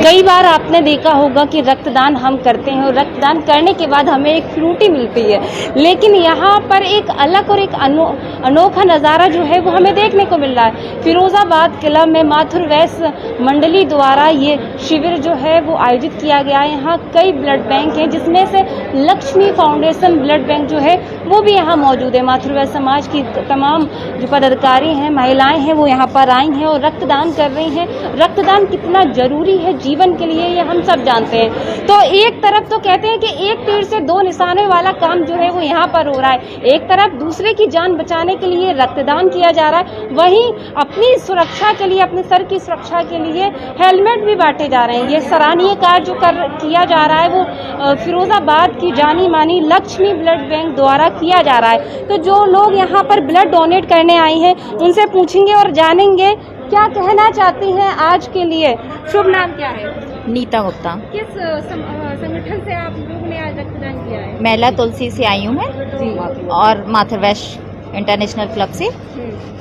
कई बार आपने देखा होगा कि रक्तदान हम करते हैं और रक्तदान करने के बाद हमें एक फ्रूटी मिलती है, लेकिन यहाँ पर एक अलग और एक अनोखा नज़ारा जो है वो हमें देखने को मिल रहा है। फिरोज़ाबाद किला में माथुर वैश्य मंडली द्वारा ये शिविर जो है वो आयोजित किया गया है। यहाँ कई ब्लड बैंक हैं, जिसमें से लक्ष्मी फाउंडेशन ब्लड बैंक जो है वो भी यहाँ मौजूद है। माथुर वैश्य समाज की तमाम जो पदाधिकारी हैं, महिलाएं हैं, वो यहाँ पर आई हैं और रक्तदान कर रही हैं। रक्तदान कितना जरूरी है जीवन के लिए ये हम सब जानते हैं। तो एक तरफ तो कहते हैं कि एक तीर से दो निशाने वाला काम जो है वो यहाँ पर हो रहा है। एक तरफ दूसरे की जान बचाने के लिए रक्तदान किया जा रहा है, वहीं अपनी सुरक्षा के लिए, अपने सर की सुरक्षा के लिए हेलमेट भी बांटे जा रहे हैं। ये सराहनीय कार्य जो किया जा रहा है वो फिरोजाबाद की जानी मानी लक्ष्मी ब्लड बैंक द्वारा किया जा रहा है। तो जो लोग यहाँ पर ब्लड डोनेट करने आए हैं उनसे पूछेंगे और जानेंगे क्या कहना चाहती हैं आज के लिए। शुभ नाम क्या है? नीता गुप्ता। किस संगठन से आप लोगों ने आज रक्तदान किया है? महिला तुलसी से आई हूँ मैं और माथुर वैश्य इंटरनेशनल क्लब से,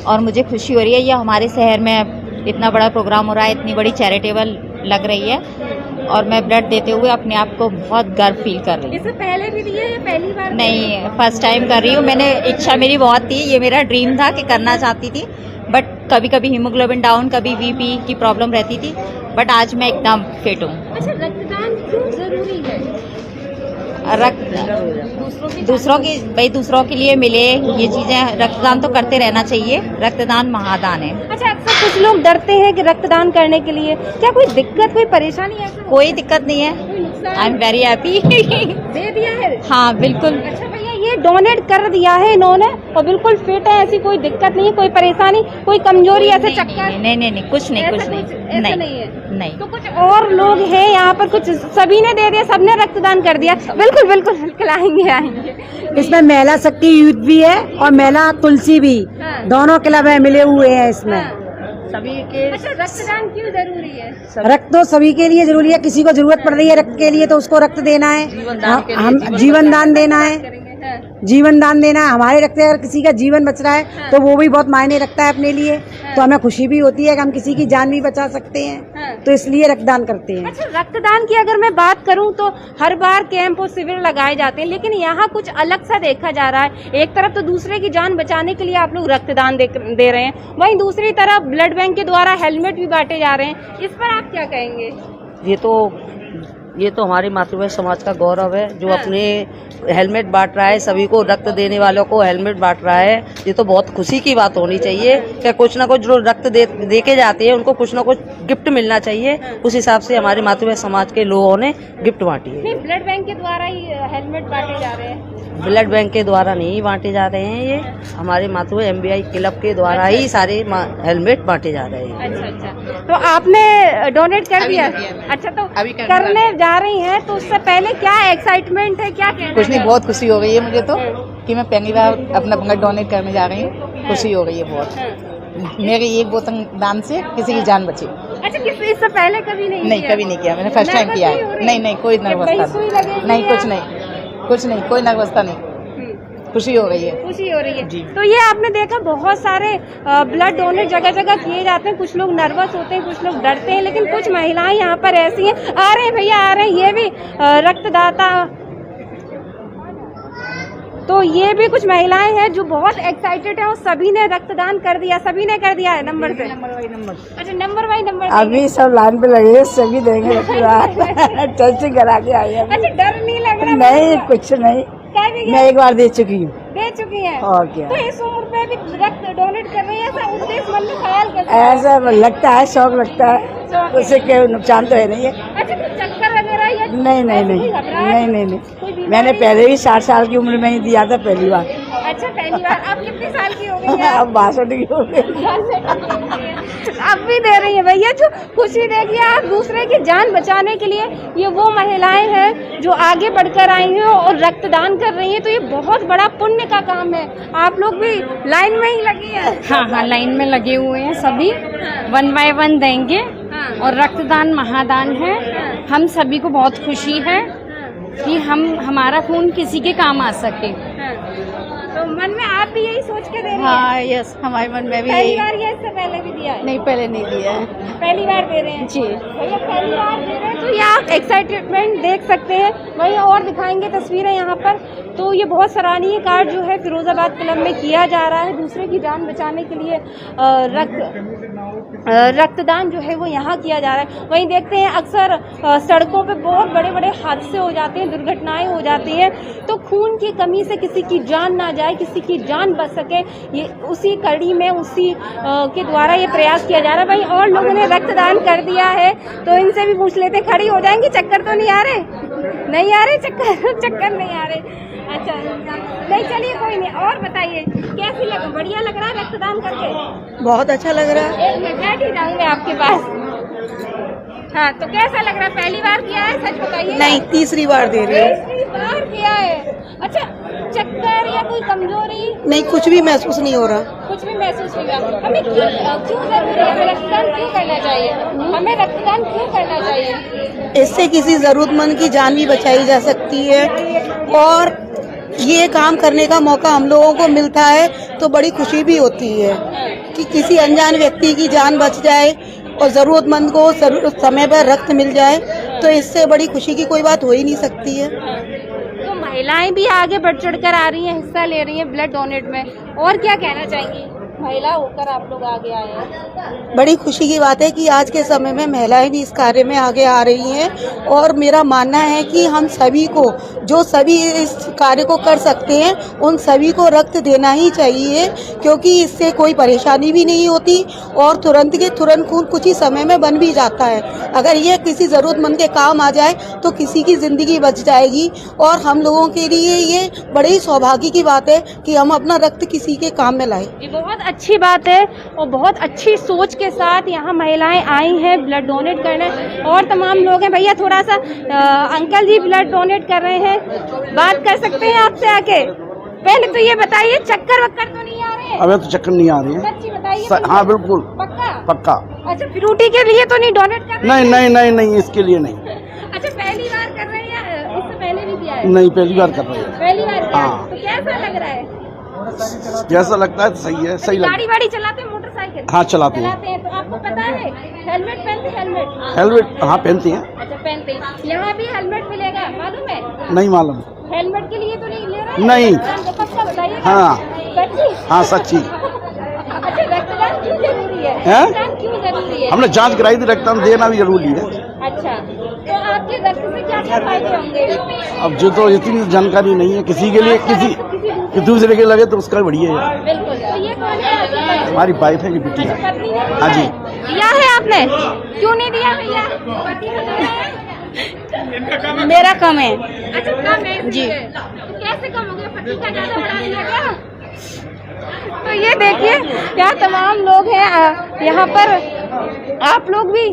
और मुझे खुशी हो रही है ये हमारे शहर में इतना बड़ा प्रोग्राम हो रहा है, इतनी बड़ी चैरिटेबल लग रही है और मैं ब्लड देते हुए अपने आप को बहुत गर्व फील कर रही हूँ। इससे पहले भी दिए या पहली बार? नहीं, फर्स्ट टाइम कर रही हूँ। मैंने इच्छा मेरी बहुत थी, ये मेरा ड्रीम था कि करना चाहती थी, बट कभी कभी हीमोग्लोबिन डाउन, कभी वीपी की प्रॉब्लम रहती थी, बट आज मैं एकदम फिट हूँ। अच्छा, रक्तदान क्यों जरूरी है? दूसरों के लिए मिले ये चीजें, रक्तदान तो करते रहना चाहिए। रक्तदान महादान है। अच्छा, अक्सर कुछ लोग डरते हैं कि रक्तदान करने के लिए, क्या कोई दिक्कत, कोई परेशानी है? कोई दिक्कत नहीं है, आई एम वेरी हैप्पी। दे दिया है? हाँ बिल्कुल। अच्छा भैया, ये डोनेट कर दिया है इन्होंने और बिल्कुल फिट है, ऐसी कोई दिक्कत नहीं है, कोई परेशानी, कोई कमजोरी, ऐसे चक्कर? नहीं, कुछ नहीं नहीं। तो कुछ और लोग हैं यहाँ पर, कुछ सभी ने दे दिया, सबने रक्तदान कर दिया? बिल्कुल आएंगे। इसमें महिला शक्ति यूथ भी है और महिला तुलसी भी, दोनों क्लब है मिले हुए हैं इसमें। सभी के। अच्छा, रक्तदान क्यों जरूरी है? रक्त तो सभी के लिए जरूरी है, किसी को जरूरत पड़ रही है रक्त के लिए तो उसको रक्त देना है, हम जीवन दान देना है, जीवन दान देना है। हमारे रक्त अगर किसी का जीवन बच रहा है तो वो भी बहुत मायने रखता है अपने लिए, तो हमें खुशी भी होती है कि हम किसी की जान भी बचा सकते हैं, तो इसलिए रक्तदान करते हैं। अच्छा, रक्तदान की अगर मैं बात करूं तो हर बार कैंप और शिविर लगाए जाते हैं, लेकिन यहाँ कुछ अलग सा देखा जा रहा है। एक तरफ तो दूसरे की जान बचाने के लिए आप लोग रक्तदान दे रहे हैं, वहीं दूसरी तरफ ब्लड बैंक के द्वारा हेलमेट भी बांटे जा रहे हैं। इस पर आप क्या कहेंगे? ये तो हमारी मातृवैश्य समाज का गौरव है, जो अपने हेलमेट बांट रहा है, सभी को रक्त देने वालों को हेलमेट बांट रहा है। ये तो बहुत खुशी की बात होनी चाहिए कि कुछ ना कुछ जो रक्त दे के जाते हैं उनको कुछ ना कुछ गिफ्ट मिलना चाहिए। उस हिसाब से हमारे मातृवैश्य समाज के लोगों ने गिफ्ट बांटी है। नहीं, ब्लड बैंक के द्वारा ही हेलमेट बांटे जा रहे हैं? ब्लड बैंक के द्वारा नहीं बांटे जा रहे हैं, ये हमारे मातृवैश्य MBI क्लब के द्वारा ही सारे हेलमेट बांटे जा रहे हैं। अच्छा, तो आपने डोनेट कर दिया? अच्छा, तो अभी करने जा रही हैं, तो उससे पहले क्या एक्साइटमेंट है, क्या कहना? कुछ नहीं, बहुत खुशी हो गई है मुझे तो कि मैं पहली बार अपना ब्लड डोनेट करने जा रही हूँ। खुशी हो गई है बहुत, मेरे एक बोतल दान से किसी की जान बची। अच्छा, इससे पहले कभी नहीं किया? कभी नहीं किया, मैंने फर्स्ट टाइम किया है। नहीं, कोई नर्वसता नहीं, कुछ नहीं, कोई नर्वसता नहीं। खुशी हो रही है जी। तो ये आपने देखा, बहुत सारे ब्लड डोनेट जगह जगह किए जाते हैं। कुछ लोग नर्वस होते हैं, कुछ लोग डरते हैं, लेकिन कुछ महिलाएं यहाँ पर ऐसी हैं। आ रहे हैं भैया, आ रहे हैं, ये भी रक्तदाता। तो ये भी कुछ महिलाएं हैं जो बहुत एक्साइटेड है और सभी ने रक्तदान कर दिया। सभी ने कर दिया है नंबर से? अच्छा, नंबर बाई नंबर अभी सब लाइन पे लगे, सभी देंगे रक्तदान। टेस्टिंग करा के आई है। अच्छा, डर नहीं लग रहा? नहीं, कुछ नहीं, मैं एक बार दे चुकी हूँ। दे चुकी हैं? और क्या। तो इस उम्र पे भी रक्त डोनेट कर रही है, ऐसा उद्देश्य मन में ख्याल करते हैं? ऐसा लगता है, शौक लगता है, उससे कोई नुकसान तो है नहीं है। अच्छा, तो चक्कर वगैरह या नहीं, मैंने पहले ही 60 साल की उम्र में ही दिया था पहली बार। अच्छा, पहली बार। आप कितने साल की हो गई हैं? अब 62 की हो गई। अब भी दे रही है भैया, जो खुशी देखिए आप दूसरे की जान बचाने के लिए। ये वो महिलाएं हैं जो आगे बढ़कर आई हैं और रक्तदान कर रही हैं, तो ये बहुत बड़ा पुण्य का काम है। आप लोग भी लाइन में ही लगी हैं? हाँ, लाइन में लगे हुए हैं सभी, 1 बाय 1 देंगे। और रक्तदान महादान है। हम सभी को बहुत खुशी है कि हमारा खून किसी के काम आ सके। तो मन में आप भी यही सोच के दे रही हैं? हाँ यस, हमारे मन में भी पहली यही। बार या इससे पहले भी दिया है? नहीं, पहले नहीं दिया है। पहली बार दे रहे हैं जी। भैया, पहली बार दे रहे हैं तो ये आप एक्साइटमेंट देख सकते हैं। वही और दिखाएंगे तस्वीरें यहाँ पर। तो ये बहुत सराहनीय कार्य जो है फिरोजाबाद क्लब में किया जा रहा है, दूसरे की जान बचाने के लिए रक्तदान जो है वो यहाँ किया जा रहा है। वहीं देखते हैं अक्सर सड़कों पे बहुत बड़े बड़े हादसे हो जाते हैं, दुर्घटनाएं हो जाती हैं, तो खून की कमी से किसी की जान ना जाए, किसी की जान बच सके, ये उसी कड़ी में उसी के द्वारा ये प्रयास किया जा रहा है। भाई और लोगों ने रक्तदान कर दिया है तो इनसे भी पूछ लेते, खड़ी हो जाएंगी, चक्कर तो नहीं आ रहे? नहीं आ रहे चक्कर नहीं आ रहे। अच्छा नहीं, चलिए कोई नहीं। और बताइए कैसी लगा? बढ़िया लग रहा है रक्तदान करके? बहुत अच्छा लग रहा है। एक मिनट बैठ ही जाऊँ मैं आपके पास। हाँ, तो कैसा लग रहा है? पहली बार किया है, सच बताइए? नहीं, तीसरी बार दे रही हूँ। तीसरी बार किया है। अच्छा, चक्कर या कोई कमजोरी? नहीं, कुछ भी महसूस नहीं हो रहा। कुछ भी महसूस नहीं हुआ? हमें क्यों जरूरी है? हमें रक्तदान क्यों करना चाहिए? हमें रक्तदान क्यों करना चाहिए? इससे किसी जरूरतमंद की जान भी बचाई जा सकती है और ये काम करने का मौका हम लोगों को मिलता है तो बड़ी खुशी भी होती है कि किसी अनजान व्यक्ति की जान बच जाए और जरूरतमंद को समय पर रक्त मिल जाए, तो इससे बड़ी खुशी की कोई बात हो ही नहीं सकती है। तो महिलाएं भी आगे बढ़ चढ़कर आ रही हैं, हिस्सा ले रही हैं ब्लड डोनेट में, और क्या कहना चाहेंगी? महिला होकर आप लोग आगे आए हैं, बड़ी खुशी की बात है कि आज के समय में महिलाएं भी इस कार्य में आगे आ रही हैं और मेरा मानना है कि हम सभी को, जो सभी इस कार्य को कर सकते हैं, उन सभी को रक्त देना ही चाहिए, क्योंकि इससे कोई परेशानी भी नहीं होती और तुरंत के तुरंत खून कुछ ही समय में बन भी जाता है। अगर ये किसी ज़रूरतमंद के काम आ जाए तो किसी की ज़िंदगी बच जाएगी और हम लोगों के लिए ये बड़े ही सौभाग्य की बात है कि हम अपना रक्त किसी के काम में लाएं। ये बहुत अच्छी बात है और बहुत अच्छी सोच के साथ यहाँ महिलाएं आई हैं ब्लड डोनेट करने, और तमाम लोग हैं। भैया थोड़ा सा अंकल जी ब्लड डोनेट कर रहे हैं, बात कर सकते हैं आपसे आके? पहले तो ये बताइए, चक्कर वक्कर तो नहीं आ रहे हैं? हमें तो चक्कर नहीं आ रही है। सच्ची बताइए। हाँ बिल्कुल पक्का? पक्का। अच्छा, फ्रूटी के लिए तो नहीं डोनेट कर रहे? नहीं नहीं नहीं नहीं, इसके लिए नहीं। अच्छा, पहली बार कर रहे हैं या इससे पहले भी किया है? नहीं, पहली बार कर रहे हैं। पहली बार किया है। हाँ। तो कैसा लग रहा है? जैसा लगता है तो सही है, सही लगता गाड़ी वाड़ी चलाते हैं, मोटरसाइकिल? हाँ, चलाते हैं। तो आपको पता है हेलमेट पहनते हैं? हेलमेट हाँ पहनते हैं। अच्छा, पहनते हैं। यहाँ भी हेलमेट मिलेगा, मालूम है? नहीं मालूम। हेलमेट के लिए तो नहीं ले रहे? नहीं। पक्का बताइए। हाँ। सच्ची? हाँ सच्ची। अच्छा, रक्तदान क्यों जरूरी है? हैं? रक्तदान क्यों जरूरी है? हमने जांच कराई थी, रक्तदान देना भी जरूरी है। अच्छा, तो आपके रक्त से क्या क्या फायदे होंगे? अब जो तो इतनी जानकारी नहीं है किसी के लिए, किसी दूसरे के लगे तो उसका बढ़िया है। बिल्कुल। तो ये कौन है आपकी? हमारी वाइफ है, ये बेटी है। पत्नी ने? हाँ जी। दिया है आपने? क्यों नहीं दिया भैया? पति को दिया है? मेरा कम है अच्छा, कम है जी। तो कैसे कम हो गया? पति का ज्यादा बढ़ा दिया क्या? तो ये देखिए यहाँ तमाम लोग हैं यहाँ पर, आप लोग भी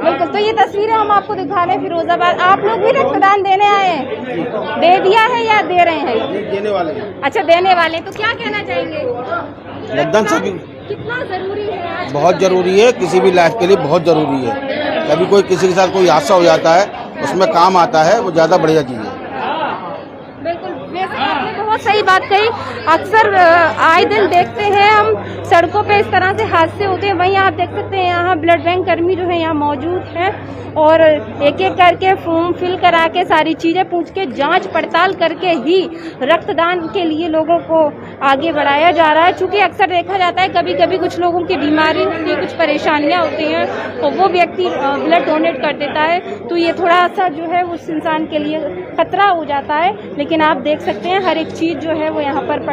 बिल्कुल। तो ये तस्वीरें हम आपको दिखा रहे हैं फिरोजाबाद। आप लोग भी रक्तदान देने आए हैं? दे दिया है या दे रहे हैं? देने वाले हैं। अच्छा, देने वाले। तो क्या कहना चाहेंगे? रक्तदान सभी कितना जरूरी है आज? बहुत जरूरी है, किसी भी लाइफ के लिए बहुत जरूरी है। कभी कोई किसी के साथ कोई हादसा हो जाता है, उसमें काम आता है, वो ज्यादा बढ़िया चीज है। बिल्कुल, वैसे आपने बहुत सही बात कही। अक्सर आए दिन देखते हैं हम सड़कों पे इस तरह से हादसे होते हैं। वहीं आप देख सकते हैं यहाँ ब्लड बैंक कर्मी जो है यहाँ मौजूद हैं और एक एक करके फॉर्म फिल करा के सारी चीज़ें पूछ के जांच पड़ताल करके ही रक्तदान के लिए लोगों को आगे बढ़ाया जा रहा है। चूँकि अक्सर देखा जाता है कभी कभी कुछ लोगों की बीमारी होती है, कुछ परेशानियाँ होती हैं और वो व्यक्ति ब्लड डोनेट कर देता है, तो ये थोड़ा सा जो है उस इंसान के लिए खतरा हो जाता है। लेकिन आप देख सकते हैं हर एक चीज़ जो है वो यहाँ पर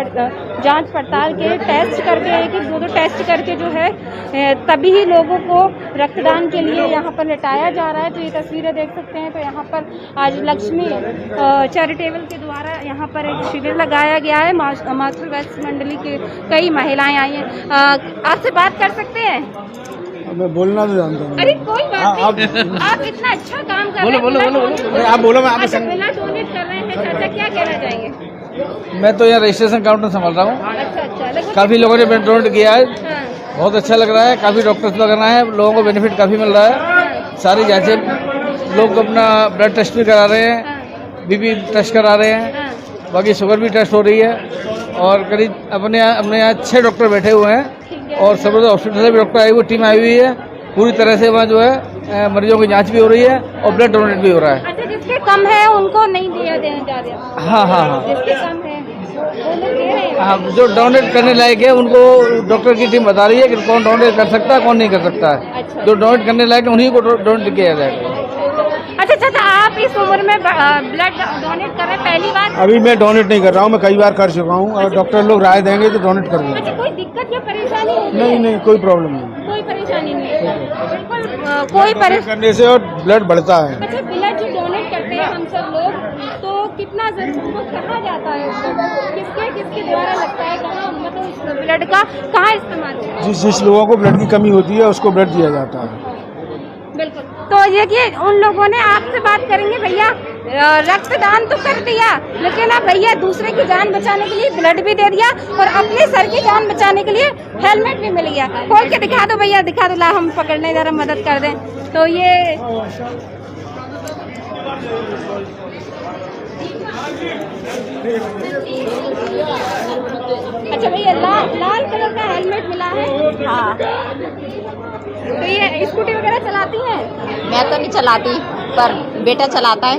जांच पड़ताल के टेस्ट करके, एक एक दो टैस्ट करके जो है तभी ही लोगों को रक्तदान के लिए यहाँ पर लटाया जा रहा है। तो ये तस्वीरें देख सकते हैं। तो यहाँ पर आज लक्ष्मी चैरिटेबल के द्वारा यहाँ पर एक शिविर लगाया गया है। माथुर वेस्ट मंडली के कई महिलाएं आई हैं। आपसे बात कर सकते हैं? मैं बोलना तो जानता हूँ। अरे कोई बात नहीं, आप इतना अच्छा काम कर रहे हैं। बोलो आप बोलो, मैं आपको ब्लड डोनेट कर रहे हैं चाचा, क्या कहना चाहेंगे? मैं तो यहाँ रजिस्ट्रेशन काउंटर संभाल रहा हूँ। अच्छा, काफी लोगों ने ब्लड डोनेट किया है, हाँ। बहुत अच्छा लग रहा है। काफी डॉक्टर्स वगैरह हैं, लोगों को बेनिफिट काफी मिल रहा है। सारी जांचें लोग अपना ब्लड टेस्ट भी करा रहे हैं, बीपी टेस्ट करा रहे हैं, बाकी शुगर भी टेस्ट हो रही है और करीब अपने यहाँ 6 डॉक्टर बैठे हुए हैं और सफदरजंग हॉस्पिटल से भी डॉक्टर आई हुई टीम आई हुई है। पूरी तरह से वहाँ जो है मरीजों की जांच भी हो रही है और ब्लड डोनेट भी हो रहा है। अच्छा, जिसके कम है उनको नहीं दिया देना जा रहा? हाँ, जिसके कम है वो लोग दे रहे हैं? हाँ, जो डोनेट करने लायक है उनको डॉक्टर की टीम बता रही है कि कौन डोनेट कर सकता है, कौन नहीं कर सकता है। अच्छा। जो डोनेट करने लायक है उन्हीं को डोनेट किया जाएगा। अच्छा, आप इस उम्र में ब्लड डोनेट कर रहे हैं पहली बार? अभी मैं डोनेट नहीं कर रहा हूँ, मैं कई बार कर चुका हूँ और डॉक्टर लोग राय देंगे तो डोनेट कर दूँगा। अच्छा, कोई दिक्कत या परेशानी होगी? नहीं, कोई प्रॉब्लम नहीं। कोई परेशानी नहीं है, बिल्कुल कोई परेशानी करने से और ब्लड बढ़ता है। अच्छा, ब्लड जो डोनेट करते हैं हम सब लोग, तो कितना जरूर वो कहाँ जाता है? किसके किसके द्वारा लगता है? कहाँ मतलब उस ब्लड का कहाँ इस्तेमाल होता है? जिस लोगों को ब्लड की कमी होती है उसको ब्लड दिया जाता है। बिल्कुल। तो ये कि उन लोगों ने आपसे बात करेंगे, भैया रक्तदान तो कर दिया, लेकिन अब भैया दूसरे की जान बचाने के लिए ब्लड भी दे दिया और अपने सर की जान बचाने के लिए हेलमेट भी मिल गया। खोल के दिखा दो भैया, दिखा दो, ला हम पकड़ने जरा मदद कर दें। तो ये अच्छा भैया, लाल कलर का हेलमेट मिला है। हाँ, तो ये स्कूटी वगैरह चलाती हैं? मैं तो नहीं चलाती, पर बेटा चलाता है।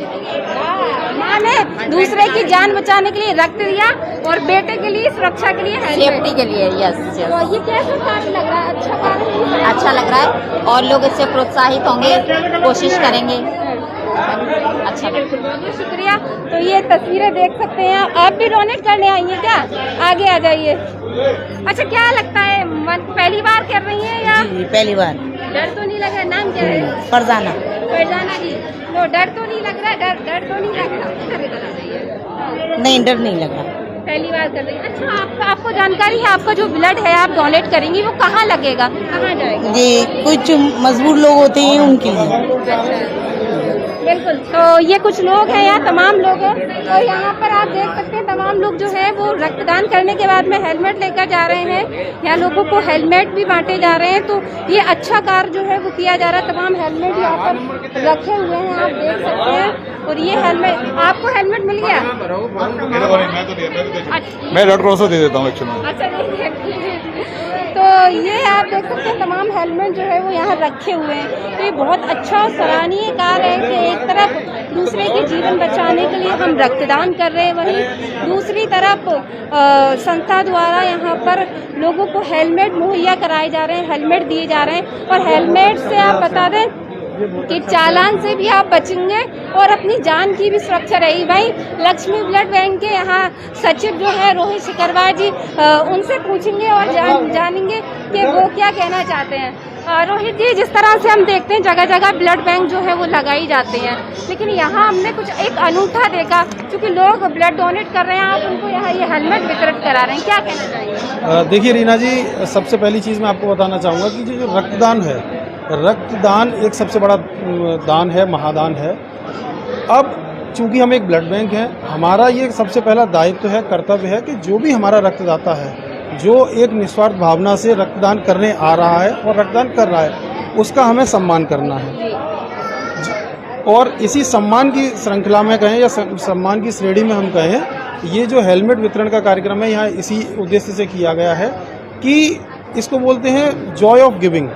माँ ने दूसरे की जान बचाने के लिए रक्त दिया और बेटे के लिए सुरक्षा के लिए सेफ्टी के लिए। यस। तो ये कैसा कार्य लग रहा है? अच्छा कार्य, अच्छा लग रहा है और लोग इससे प्रोत्साहित होंगे, कोशिश करेंगे। अच्छा, बिल्कुल, बहुत बहुत शुक्रिया। तो ये तस्वीरें देख सकते हैं आप भी डोनेट करने आई हैं क्या? आगे आ जाइए। अच्छा, क्या लगता है, पहली बार कर रही हैं या? पहली बार। डर तो नहीं लग रहा? नाम क्या है? फरजाना। फरजाना जी। तो डर तो नहीं लग रहा? डर तो नहीं लग रहा? इधर आ जाइए। नहीं, डर नहीं लग रहा। पहली बार कर रही हैं। अच्छा, आपको जानकारी है आपका जो ब्लड है आप डोनेट करेंगी वो कहाँ लगेगा, कहाँ जाएगा? ये कुछ मजबूर लोग होते हैं उनके लिए। बिल्कुल। तो ये कुछ लोग हैं, यहाँ तमाम लोग हैं और यहाँ पर आप देख सकते हैं तमाम लोग जो है वो रक्तदान करने के बाद में हेलमेट लेकर जा रहे हैं। यहाँ लोगों को हेलमेट भी बांटे जा रहे हैं। तो ये अच्छा कार्य जो है वो किया जा रहा है। तमाम हेलमेट यहाँ पर रखे हुए हैं, आप देख सकते हैं। और ये हेलमेट, आपको हेलमेट मिल गया? मैं रेड क्रॉस दे देता हूँ एक्चुअली। अच्छा, तो ये आप देख सकते हैं तमाम हेलमेट जो है वो यहाँ रखे हुए हैं। तो ये बहुत अच्छा और सराहनीय कार्य है कि एक तरफ दूसरे के जीवन बचाने के लिए हम रक्तदान कर रहे हैं, वहीं दूसरी तरफ संस्था द्वारा यहाँ पर लोगों को हेलमेट मुहैया कराए जा रहे हैं, हेलमेट दिए जा रहे हैं। और हेलमेट से आप बता दें कि चालान से भी आप बचेंगे और अपनी जान की भी सुरक्षा रहेगी। भाई लक्ष्मी ब्लड बैंक के यहाँ सचिव जो है रोहित शिकरवार जी, उनसे पूछेंगे और जानेंगे कि वो क्या कहना चाहते हैं। रोहित जी, जिस तरह से हम देखते हैं जगह जगह ब्लड बैंक जो है वो लगाई जाते हैं, लेकिन यहाँ हमने कुछ एक अनूठा देखा, क्योंकि लोग ब्लड डोनेट कर रहे हैं, आप उनको यहाँ ये हेलमेट वितरित करा रहे हैं, क्या कहना चाहेंगे? देखिए रीना जी, सबसे पहली चीज़ मैं आपको बताना चाहूँगा कि जो रक्तदान है, रक्तदान एक सबसे बड़ा दान है, महादान है। अब चूंकि हम एक ब्लड बैंक हैं, हमारा ये सबसे पहला दायित्व है, कर्तव्य है कि जो भी हमारा रक्तदाता है, जो एक निस्वार्थ भावना से रक्तदान करने आ रहा है और रक्तदान कर रहा है, उसका हमें सम्मान करना है। और इसी सम्मान की श्रृंखला में कहें या सम्मान की श्रेणी में हम कहें, ये जो हेलमेट वितरण का कार्यक्रम है यहाँ इसी उद्देश्य से किया गया है कि इसको बोलते हैं जॉय ऑफ गिविंग।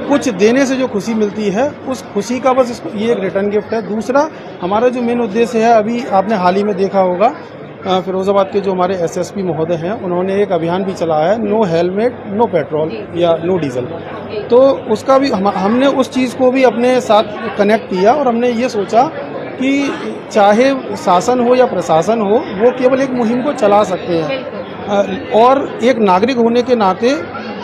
कुछ देने से जो खुशी मिलती है, उस खुशी का बस इसको ये एक रिटर्न गिफ्ट है। दूसरा, हमारा जो मेन उद्देश्य है, अभी आपने हाल ही में देखा होगा फिरोजाबाद के जो हमारे एसएसपी महोदय हैं, उन्होंने एक अभियान भी चलाया है, नो हेलमेट नो पेट्रोल या नो डीजल। तो उसका भी हमने उस चीज़ को भी अपने साथ कनेक्ट किया और हमने ये सोचा कि चाहे शासन हो या प्रशासन हो, वो केवल एक मुहिम को चला सकते हैं और एक नागरिक होने के नाते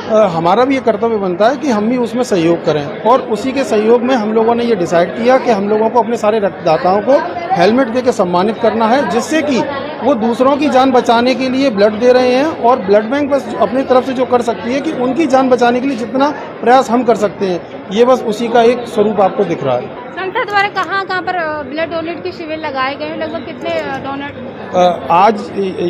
हमारा भी ये कर्तव्य बनता है कि हम भी उसमें सहयोग करें। और उसी के सहयोग में हम लोगों ने ये डिसाइड किया कि हम लोगों को अपने सारे रक्तदाताओं को हेलमेट दे के सम्मानित करना है, जिससे कि वो दूसरों की जान बचाने के लिए ब्लड दे रहे हैं और ब्लड बैंक बस अपनी तरफ से जो कर सकती है कि उनकी जान बचाने के लिए जितना प्रयास हम कर सकते हैं, ये बस उसी का एक स्वरूप आपको दिख रहा है। संस्था द्वारा कहाँ पर ब्लड डोनेट के शिविर लगाए गए हैं? लगभग कितने डोनेट? आज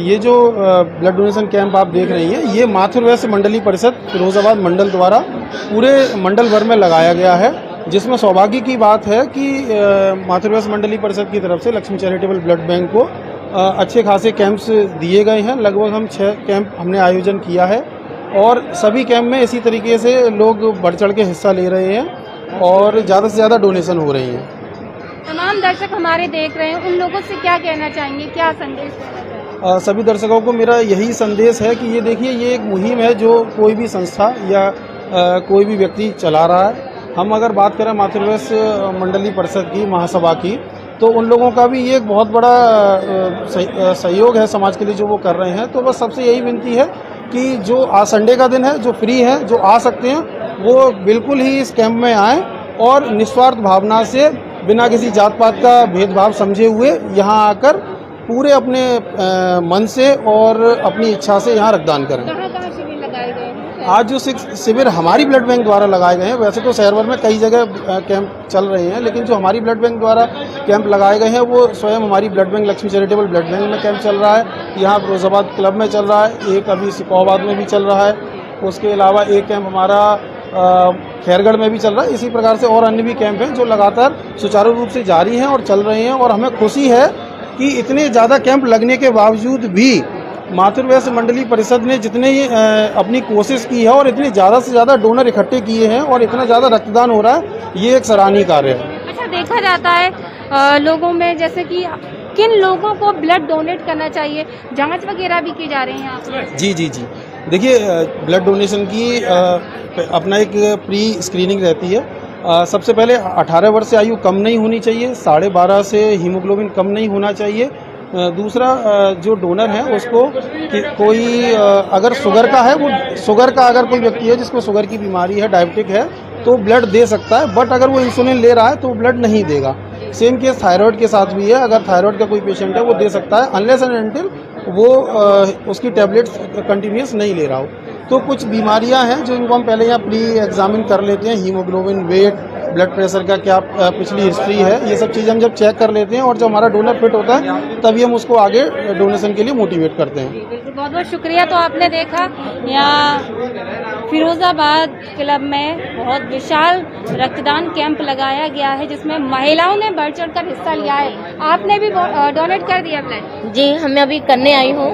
ये जो ब्लड डोनेशन कैंप आप देख रही हैं, ये माथुर वैश्य मंडली परिषद फिरोजाबाद मंडल द्वारा पूरे मंडल भर में लगाया गया है, जिसमें सौभाग्य की बात है कि माथुर वैश्य मंडली परिषद की तरफ से लक्ष्मी चैरिटेबल ब्लड बैंक को अच्छे खासे कैंप्स दिए गए हैं। लगभग हम 6 कैंप हमने आयोजन किया है और सभी कैंप में इसी तरीके से लोग बढ़ चढ़ के हिस्सा ले रहे हैं और ज़्यादा से ज़्यादा डोनेशन हो रही हैं। तमाम दर्शक हमारे देख रहे हैं, उन लोगों से क्या कहना चाहेंगे, क्या संदेश देना चाहेंगे? सभी दर्शकों को मेरा यही संदेश है कि ये देखिए, ये एक मुहिम है जो कोई भी संस्था या कोई भी व्यक्ति चला रहा है। हम अगर बात करें मातृवैश मंडली परिषद की, महासभा की, तो उन लोगों का भी ये एक बहुत बड़ा सहयोग है समाज के लिए जो वो कर रहे हैं। तो बस सबसे यही विनती है कि जो आज संडे का दिन है, जो फ्री है, जो आ सकते हैं, वो बिल्कुल ही इस कैंप में आएँ और निस्वार्थ भावना से बिना किसी जात पात का भेदभाव समझे हुए यहाँ आकर पूरे अपने मन से और अपनी इच्छा से यहाँ रक्तदान करें। कहाँ शिविर लगाए गए हैं? आज जो शिविर हमारी ब्लड बैंक द्वारा लगाए गए हैं, वैसे तो शहर भर में कई जगह कैंप चल रहे हैं, लेकिन जो हमारी ब्लड बैंक द्वारा कैंप लगाए गए हैं वो स्वयं हमारी blood bank Lakshmi charitable blood bank में कैंप चल रहा है। यहाँ फिरोजाबाद क्लब में चल रहा है, एक अभी सिकोहाबाद में भी चल रहा है, उसके अलावा एक कैंप हमारा खैरगढ़ में भी चल रहा है। इसी प्रकार से और अन्य भी कैंप हैं जो लगातार सुचारू रूप से जारी हैं और चल रहे हैं। और हमें खुशी है कि इतने ज़्यादा कैंप लगने के बावजूद भी मातृवैश मंडली परिषद ने जितने अपनी कोशिश की है और इतने ज़्यादा से ज़्यादा डोनर इकट्ठे किए हैं और इतना ज़्यादा रक्तदान हो रहा है, ये एक सराहनीय कार्य है। अच्छा, देखा जाता है लोगों में, जैसे कि किन लोगों को ब्लड डोनेट करना चाहिए, जांच वगैरह भी की जा रही है यहाँ? जी। देखिए, ब्लड डोनेशन की अपना एक प्री स्क्रीनिंग रहती है। सबसे पहले 18 वर्ष से आयु कम नहीं होनी चाहिए, 12.5 से हीमोग्लोबिन कम नहीं होना चाहिए। दूसरा, जो डोनर है उसको कोई अगर शुगर का है, वो शुगर का अगर कोई व्यक्ति है जिसको शुगर की बीमारी है, डायबिटिक है, तो ब्लड दे सकता है। बट अगर वो इंसुलिन ले रहा है तो ब्लड नहीं देगा। सेम केस थायराइड के साथ भी है, अगर थायराइड का कोई पेशेंट है वो दे सकता है, अनलेस एंड अनटिल वो उसकी टैबलेट्स कंटिन्यूस नहीं ले रहा हो। तो कुछ बीमारियां हैं जो इनको हम पहले यहाँ प्री एग्जामिन कर लेते हैं, हीमोग्लोबिन, वेट, ब्लड प्रेशर का क्या पिछली हिस्ट्री है, ये सब चीज़ें हम जब चेक कर लेते हैं और जब हमारा डोनर फिट होता है तभी हम उसको आगे डोनेशन के लिए मोटिवेट करते हैं। बहुत बहुत शुक्रिया। तो आपने देखा यहाँ फिरोजाबाद क्लब में बहुत विशाल रक्तदान कैंप लगाया गया है जिसमें महिलाओं ने बढ़ चढ़ कर हिस्सा लिया है। आपने भी डोनेट कर दिया ब्लड? जी, मैं अभी करने आई हूँ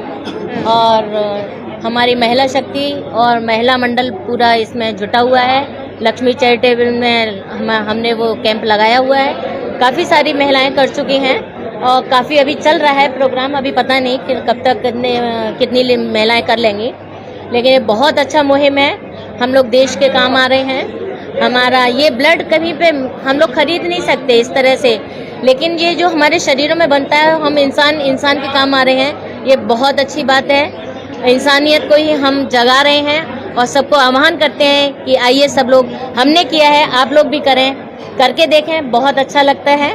और हमारी महिला शक्ति और महिला मंडल पूरा इसमें जुटा हुआ है। लक्ष्मी चैरिटेबल में हमने वो कैंप लगाया हुआ है। काफ़ी सारी महिलाएं कर चुकी हैं और काफ़ी अभी चल रहा है प्रोग्राम, अभी पता नहीं कि कब तक कितनी महिलाएं कर लेंगी, लेकिन ये बहुत अच्छा मुहिम है। हम लोग देश के काम आ रहे हैं। हमारा ये ब्लड कहीं पे हम लोग खरीद नहीं सकते इस तरह से, लेकिन ये जो हमारे शरीरों में बनता है, हम इंसान के काम आ रहे हैं। ये बहुत अच्छी बात है। इंसानियत को ही हम जगा रहे हैं और सबको आह्वान करते हैं कि आइए सब लोग, हमने किया है, आप लोग भी करें, करके देखें, बहुत अच्छा लगता है।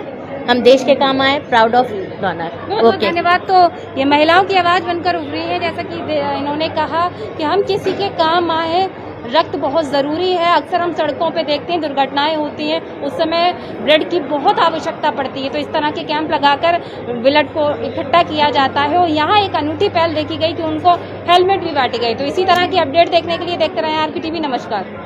हम देश के काम आए, प्राउड ऑफ डोनर। ओके, धन्यवाद। तो ये महिलाओं की आवाज़ बनकर उभरी है, जैसा कि इन्होंने कहा कि हम किसी के काम आए, रक्त बहुत ज़रूरी है। अक्सर हम सड़कों पे देखते हैं दुर्घटनाएं होती हैं, उस समय ब्लड की बहुत आवश्यकता पड़ती है। तो इस तरह के कैंप लगाकर ब्लड को इकट्ठा किया जाता है और यहाँ एक अनूठी पहल देखी गई कि उनको हेलमेट भी बांटे गए। तो इसी तरह की अपडेट देखने के लिए देखते रहें RK TV। नमस्कार।